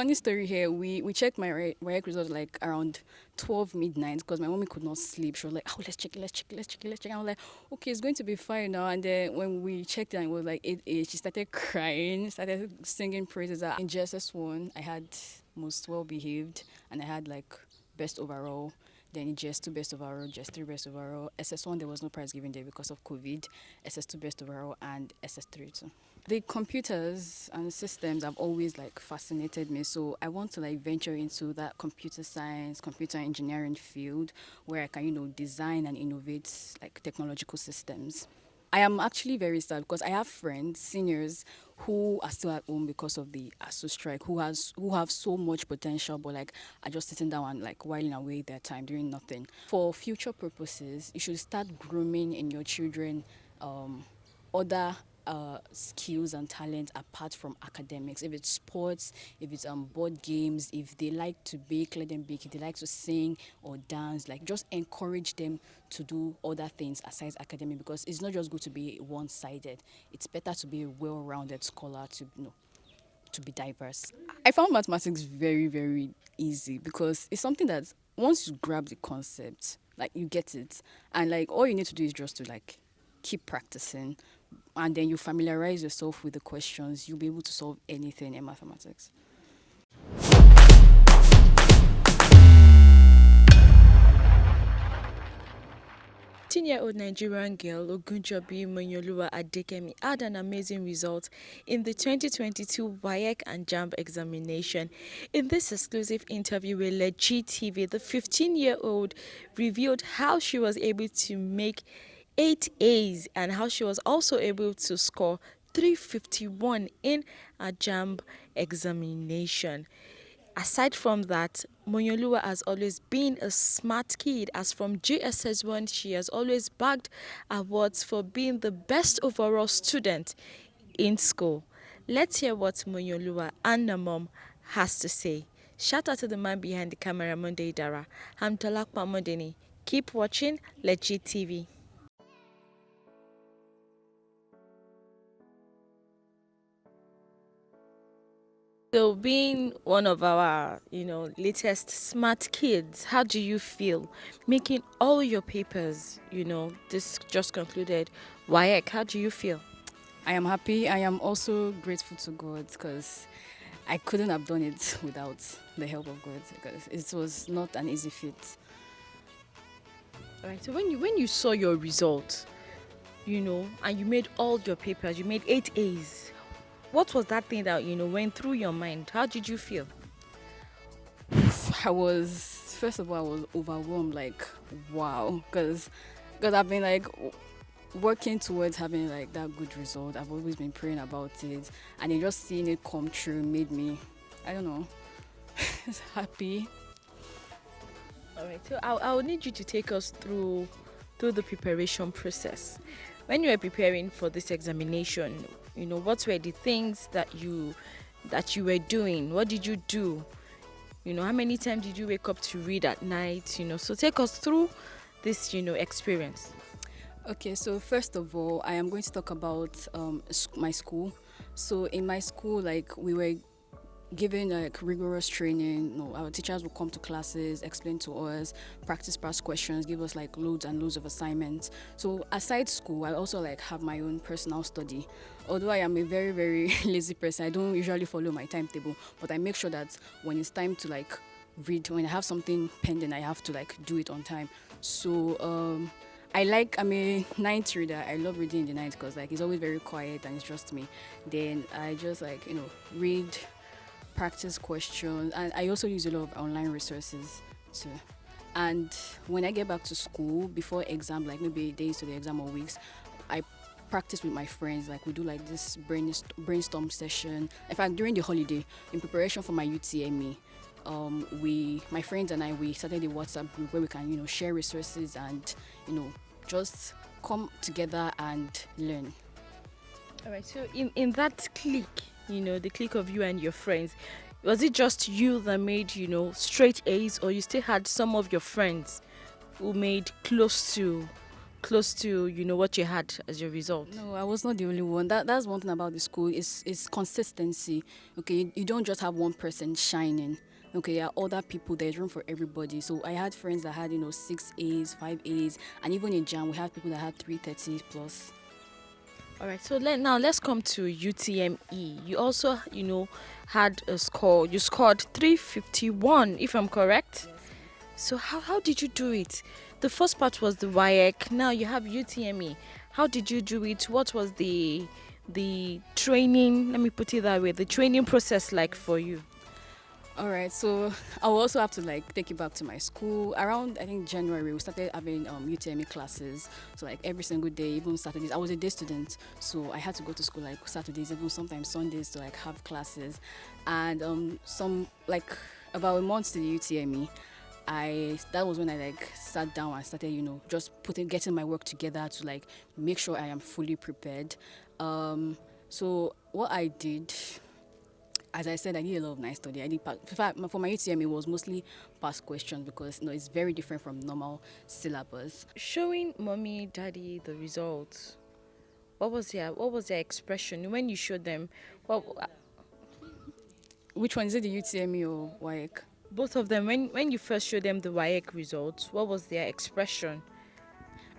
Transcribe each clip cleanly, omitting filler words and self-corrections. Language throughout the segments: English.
funny story here. We checked my WAEC result like around 12 midnight because my mommy could not sleep. She was like, "Oh, let's check it, let's check it, let's check it, let's check it." I was like, "Okay, it's going to be fine now." And then when we checked it, and it was like 8 she started crying, started singing praises. In GSS1, I had most well behaved, and I had like best overall. Then in GS2 best overall, GS3 best overall. SS1 there was no prize given there because of COVID. SS2 best overall and SS3 too. The computers and systems have always like fascinated me, so I want to like venture into that computer science, computer engineering field where I can, design and innovate like technological systems. I am actually very sad because I have friends, seniors, who are still at home because of the ASU strike, who have so much potential, but like are just sitting down and like whiling away their time doing nothing. For future purposes, you should start grooming in your children other skills and talents apart from academics. If it's sports, if it's board games, if they like to bake, let them bake. If they like to sing or dance, like just encourage them to do other things aside academic, because it's not just good to be one-sided. It's better to be a well-rounded scholar, to be diverse. I found mathematics very, very easy because it's something that once you grab the concept, like you get it, and like all you need to do is just to like keep practicing, and then you familiarize yourself with the questions, you'll be able to solve anything in mathematics. 15-year-old Nigerian girl Ogunjobi Moyinoluwa Adekemi had an amazing result in the 2022 WAEC and JAMB examination. In this exclusive interview with Legit TV, the 15-year-old revealed how she was able to make 8 A's and how she was also able to score 351 in a JAMB examination. Aside from that, Moyinoluwa has always been a smart kid. As from GSS1, she has always bagged awards for being the best overall student in school. Let's hear what Moyinoluwa and her mom has to say. Shout out to the man behind the camera, Idara. I'm Dolapo Amodeni. Keep watching Legit TV. So being one of our, latest smart kids, how do you feel making all your papers, this just concluded WAEC, how do you feel? I am happy. I am also grateful to God because I couldn't have done it without the help of God, because it was not an easy feat. All right, so when you saw your result, and you made all your papers, you made 8 A's, what was that thing that, went through your mind? How did you feel? First of all, I was overwhelmed, like, wow, because I've been like working towards having like that good result. I've always been praying about it, and then just seeing it come true made me, I don't know, happy. All right, so I'll need you to take us through the preparation process. When you were preparing for this examination, what were the things that you were doing? What did you do? How many times did you wake up to read at night? So take us through this, experience. Okay, so first of all, I am going to talk about my school. So in my school, like we were given like rigorous training. Our teachers would come to classes, explain to us, practice past questions, give us like loads and loads of assignments. So aside school, I also like have my own personal study. Although I am a very, very lazy person, I don't usually follow my timetable, but I make sure that when it's time to like read, when I have something pending, I have to like do it on time. So I'm a night reader. I love reading in the night because like it's always very quiet and it's just me. Then I just like read, practice questions, and I also use a lot of online resources too. And when I get back to school before exam, like maybe days to the exam or weeks, I practice with my friends. Like we do like this brainstorm session. In fact, during the holiday, in preparation for my UTME, my friends and I, we started a WhatsApp group where we can share resources and just come together and learn. All right, so in that clique, the clique of you and your friends, was it just you that made, straight A's, or you still had some of your friends who made close to close to, what you had as your result? No, I was not the only one. That's one thing about the school is consistency. Okay, you don't just have one person shining. Okay, there are other people. There's room for everybody. So I had friends that had 6 A's, 5 A's, and even in JAM we have people that had 330 plus. All right, so now let's come to UTME. You also, had a score. You scored 351, if I'm correct. Yes. So how did you do it? The first part was the WAEC. Now you have UTME. How did you do it? What was the training? Let me put it that way. The training process like for you. All right, so I will also have to take it back to my school. Around I think January, we started having UTME classes. So every single day, even Saturdays. I was a day student, so I had to go to school Saturdays, even sometimes Sundays to have classes. And some about a month to the UTME, that was when I sat down and started just getting my work together to make sure I am fully prepared. So what I did, as I said, I did a lot of night study. I did for my UTM, it was mostly past questions because it's very different from normal syllabus. Showing mommy, daddy the results, what was their expression when you showed them? Which one is it, the UTME or WAEC? Both of them. When you first showed them the WAEC results, what was their expression?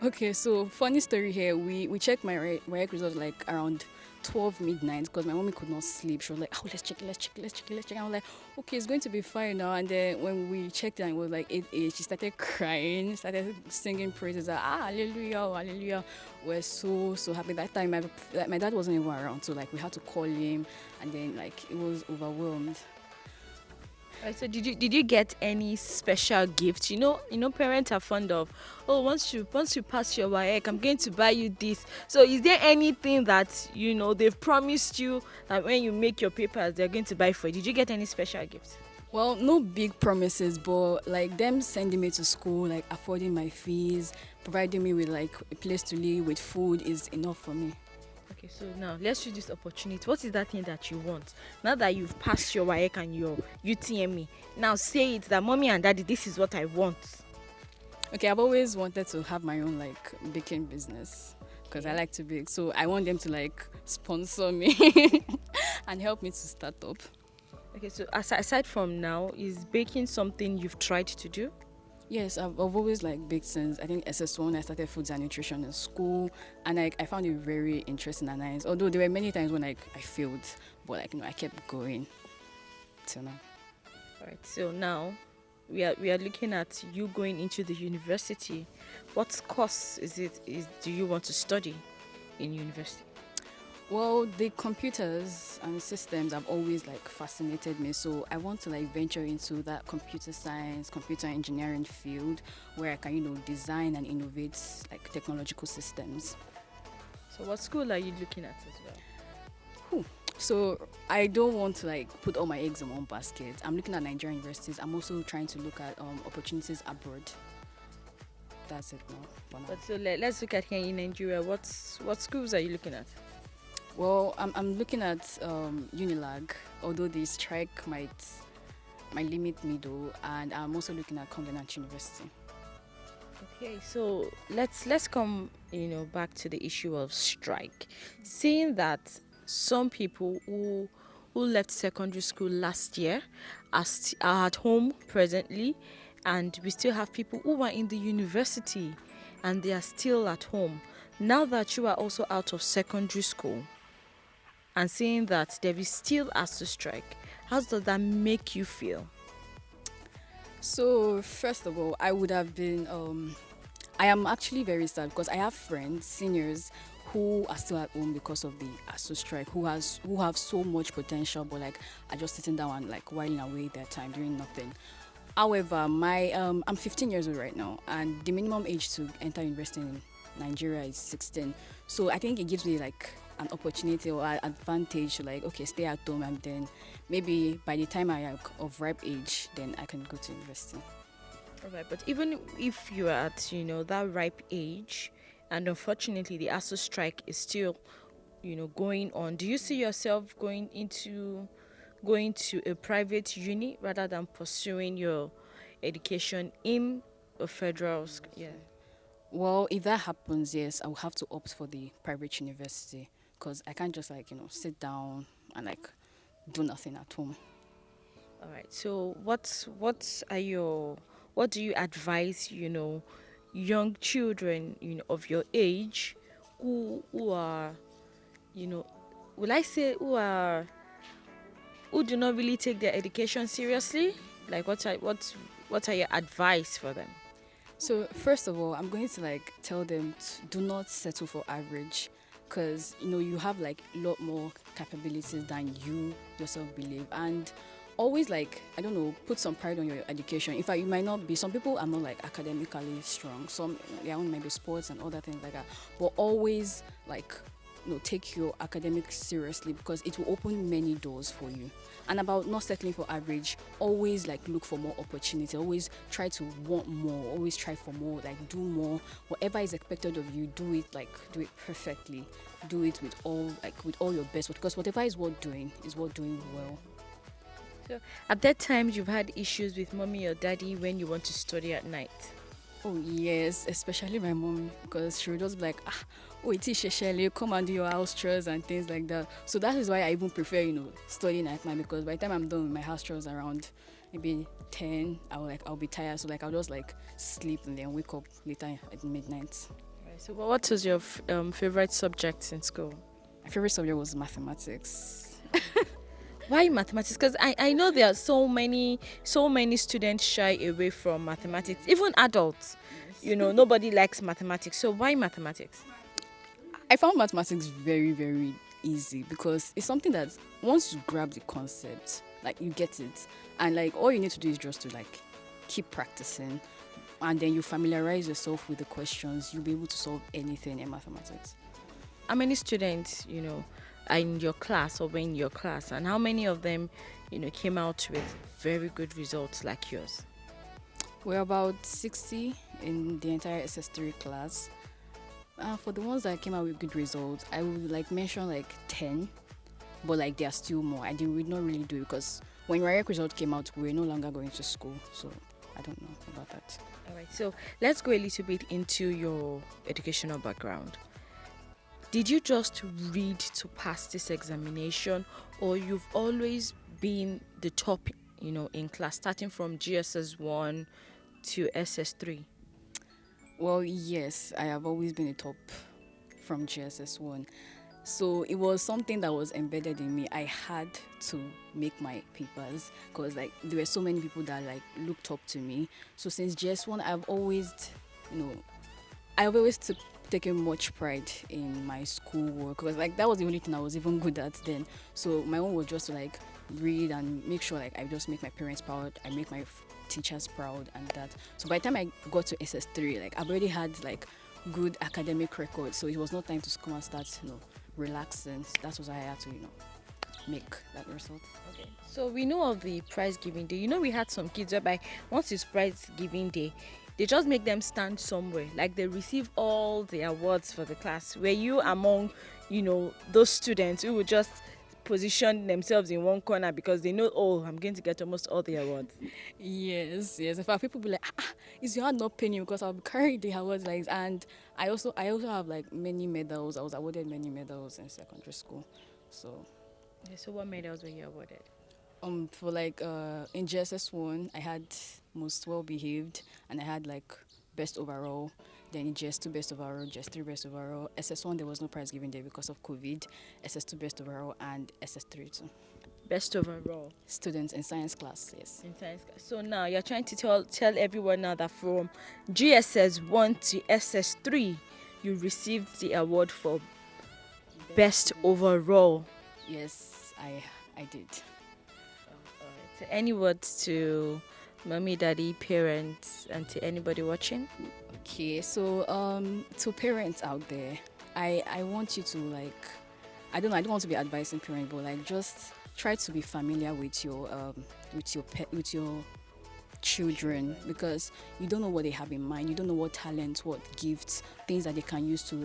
Okay, so funny story here. We checked my WAEC results around 12 midnight because my mommy could not sleep. She was like, "Oh, let's check it. I was like, "Okay, it's going to be fine now." And then when we checked it and it was 8 she started crying, started singing praises. Hallelujah, hallelujah. We're so happy. That time my dad wasn't even around, so we had to call him, and then it was overwhelmed. Right, so did you get any special gifts? Parents are fond of, once you pass your WAEC, I'm going to buy you this. So is there anything that they've promised you that when you make your papers they're going to buy for you? Did you get any special gifts? Well, no big promises, but them sending me to school, affording my fees, providing me with a place to live, with food is enough for me. Okay, so now let's use this opportunity. What is that thing that you want? Now that you've passed your WAEC and your UTME, now say it that mommy and daddy, this is what I want. Okay, I've always wanted to have my own baking business because I like to bake. So I want them to sponsor me and help me to start up. Okay, so aside from now, is baking something you've tried to do? Yes, I've always baked since I think SS1. I started foods and nutrition in school, and I found it very interesting and nice. Although there were many times when I failed, but I kept going till now. All right, so now we are looking at you going into the university. What course do you want to study in university? Well, the computers and systems have always fascinated me, so I want to venture into that computer science, computer engineering field where I can design and innovate technological systems. So what school are you looking at as well? So I don't want to put all my eggs in one basket. I'm looking at Nigerian universities. I'm also trying to look at opportunities abroad. That's it now. But so let's look at here in Nigeria. What schools are you looking at? Well, I'm looking at Unilag, although the strike might limit me though, and I'm also looking at Covenant University. Okay, so let's come back to the issue of strike. Seeing that some people who left secondary school last year are at home presently, and we still have people who are in the university and they are still at home. Now that you are also out of secondary school, and seeing that there is still ASU strike, how does that make you feel? So first of all, I would have been I am actually very sad because I have friends, seniors, who are still at home because of the ASU strike, who have so much potential but are just sitting down and whiling away their time doing nothing. However, I'm 15 years old right now, and the minimum age to enter university in Nigeria is 16. So I think it gives me an opportunity or an advantage to stay at home, and then maybe by the time I am of ripe age, then I can go to university. All right, but even if you are at that ripe age, and unfortunately the ASU strike is still going on, do you see yourself going to a private uni rather than pursuing your education in a federal school? Yeah. Well, if that happens, yes, I will have to opt for the private university because I can't just like, sit down and like do nothing at home. All right. So what do you advise, young children, of your age who are, you know, will I say who do not really take their education seriously? Like what are your advice for them? So first of all, I'm going to like tell them to do not settle for average because you have like a lot more capabilities than you yourself believe, and always like I don't know, put some pride on your education. In fact, you might not be. Some people are not like academically strong. Some their own might be sports and other things like that. But always like take your academics seriously because it will open many doors for you. And about not settling for average, always like look for more opportunity. Always try to want more. Always try for more. Like do more. Whatever is expected of you, do it perfectly. Do it with all your best. Because whatever is worth doing well. So at that times you've had issues with mommy or daddy when you want to study at night. Oh yes, especially my mom because she would just be like, oh, it is Sheshele, come and do your house chores and things like that. So that is why I even prefer, studying at night because by the time I'm done with my house chores around maybe 10, I'll be tired. So like I'll just like sleep and then wake up later at midnight. Right. So what was your favorite subject in school? My favorite subject was mathematics. Why mathematics? Because I know there are so many students shy away from mathematics, even adults. Yes. Nobody likes mathematics. So why mathematics? I found mathematics very, very easy because it's something that once you grab the concept, like you get it, and like all you need to do is just to like keep practicing, and then you familiarize yourself with the questions. You'll be able to solve anything in mathematics. How many students, are in your class or were in your class, and how many of them, came out with very good results like yours? We're about 60 in the entire SS3 class. For the ones that came out with good results, I would like mention like 10, but like there are still more. Would not really do it because when WAEC result came out, we were no longer going to school, so I don't know about that. All right, so let's go a little bit into your educational background. Did you just read to pass this examination, or you've always been the top, in class, starting from GSS 1 to SS3? Well, yes, I have always been a top from GSS 1. So it was something that was embedded in me. I had to make my papers because like there were so many people that like looked up to me. So since GS 1, I've always taken much pride in my schoolwork because like that was the only thing I was even good at then. So my own was just to like read and make sure like I just make my parents proud, I make my teachers proud and that. So by the time I got to SS3, like I've already had like good academic records, so it was not time to come and start relaxing. So that was why I had to make that result. Okay. So we know of the prize giving day. We had some kids whereby once it's prize giving day, they just make them stand somewhere, like they receive all the awards for the class. Were you among those students who would just position themselves in one corner because they know, oh, I'm going to get almost all the awards? Yes. In fact, people be like, is your hand not paining you? Because I'll be carrying the awards like, and I also have like many medals. I was awarded many medals in secondary school. So. Okay, so what medals were you awarded? For like in GSS 1, I had most well behaved, and I had like best overall. Then in GS2 best overall, GS3 best overall. SS1 there was no prize given there because of COVID. SS2 best overall and SS3 too. Best overall. Students in science class, yes. In science class. So now you're trying to tell everyone now that from GSS 1 to SS3, you received the award for best overall. Yes, I did. So any words to mommy, daddy, parents, and to anybody watching? Okay, so to parents out there, I want you to like, I don't want to be advising parents, but like just try to be familiar with your children because you don't know what they have in mind. You don't know what talents, what gifts, things that they can use to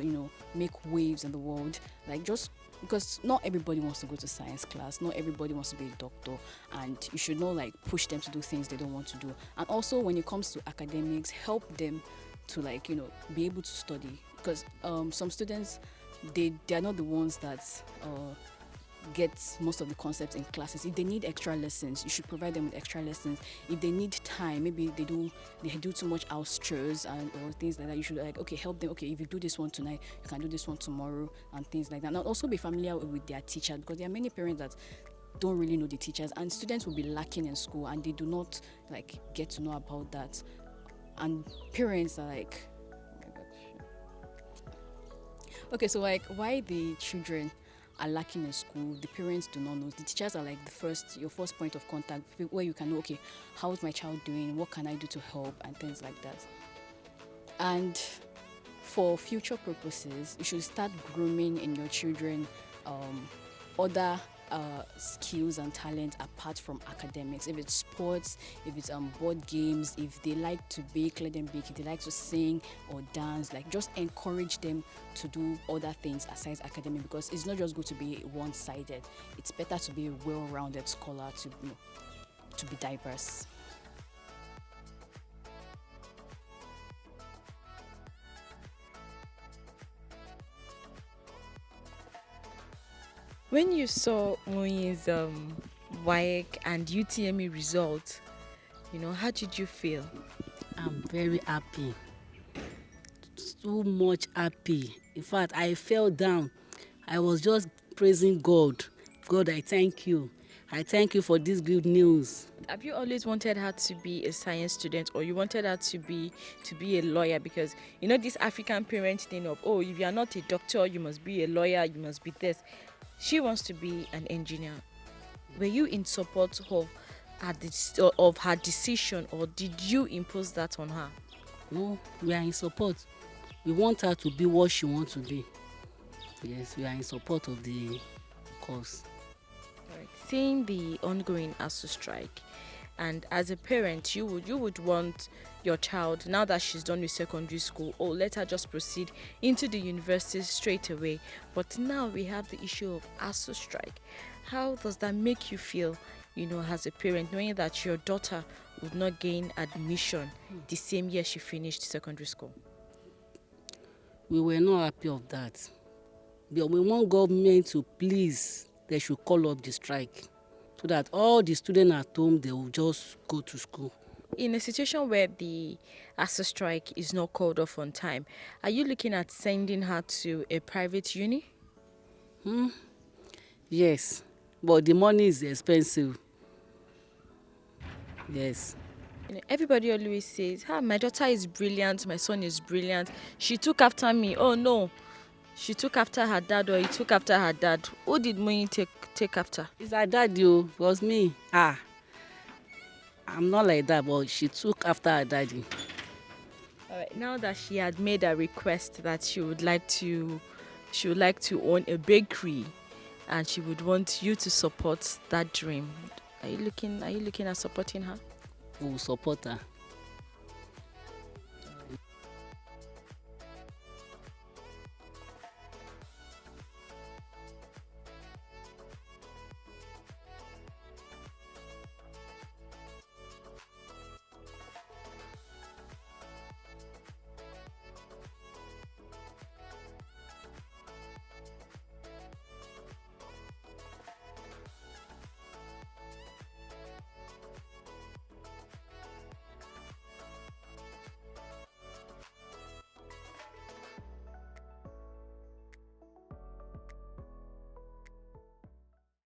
make waves in the world. Like just because not everybody wants to go to science class, not everybody wants to be a doctor, and you should not like push them to do things they don't want to do. And also when it comes to academics, help them to like be able to study, because some students, they are not the ones that get most of the concepts in classes. If they need extra lessons, you should provide them with extra lessons. If they need time, maybe they do too much house chores and or things like that, you should like, okay, help them. Okay, if you do this one tonight, you can do this one tomorrow, and things like that. Now also be familiar with their teacher, because there are many parents that don't really know the teachers, and students will be lacking in school and they do not like get to know about that. And parents are like, oh my God. Okay, so like, why the children are lacking in school, the parents do not know. The teachers are like your first point of contact, where you can know, okay, how's my child doing, what can I do to help, and things like that. And for future purposes, you should start grooming in your children other skills and talent apart from academics. If it's sports, if it's board games, if they like to bake, let them bake. If they like to sing or dance, like just encourage them to do other things aside academic, because it's not just going to be one-sided. It's better to be a well-rounded scholar, to be diverse. When you saw Moyin's WAEC and UTME results, how did you feel? I'm very happy. So much happy. In fact, I fell down. I was just praising God. God, I thank you. I thank you for this good news. Have you always wanted her to be a science student, or you wanted her to be a lawyer? Because this African parent thing of, oh, if you are not a doctor, you must be a lawyer, you must be this. She wants to be an engineer. Were you in support of her decision, or did you impose that on her? No, we are in support. We want her to be what she wants to be. Yes, we are in support of the course. Right. Seeing the ongoing ASU strike, and as a parent, you would want your child, now that she's done with secondary school, let her just proceed into the university straight away. But now we have the issue of ASU strike. How does that make you feel, as a parent, knowing that your daughter would not gain admission the same year she finished secondary school? We were not happy of that. But we want government to please, they should call up the strike, so that all the students at home, they will just go to school. In a situation where the ASU strike is not called off on time, are you looking at sending her to a private uni? Yes, but the money is expensive. Yes. Everybody always says, my daughter is brilliant, my son is brilliant. She took after me. Oh no, she took after her dad, or he took after her dad. Who did Moyin take after? It's her dad, it was me. I'm not like that, but she took after her daddy. All right, now that she had made a request that she would like to own a bakery, and she would want you to support that dream, are you looking at supporting her? We will support her.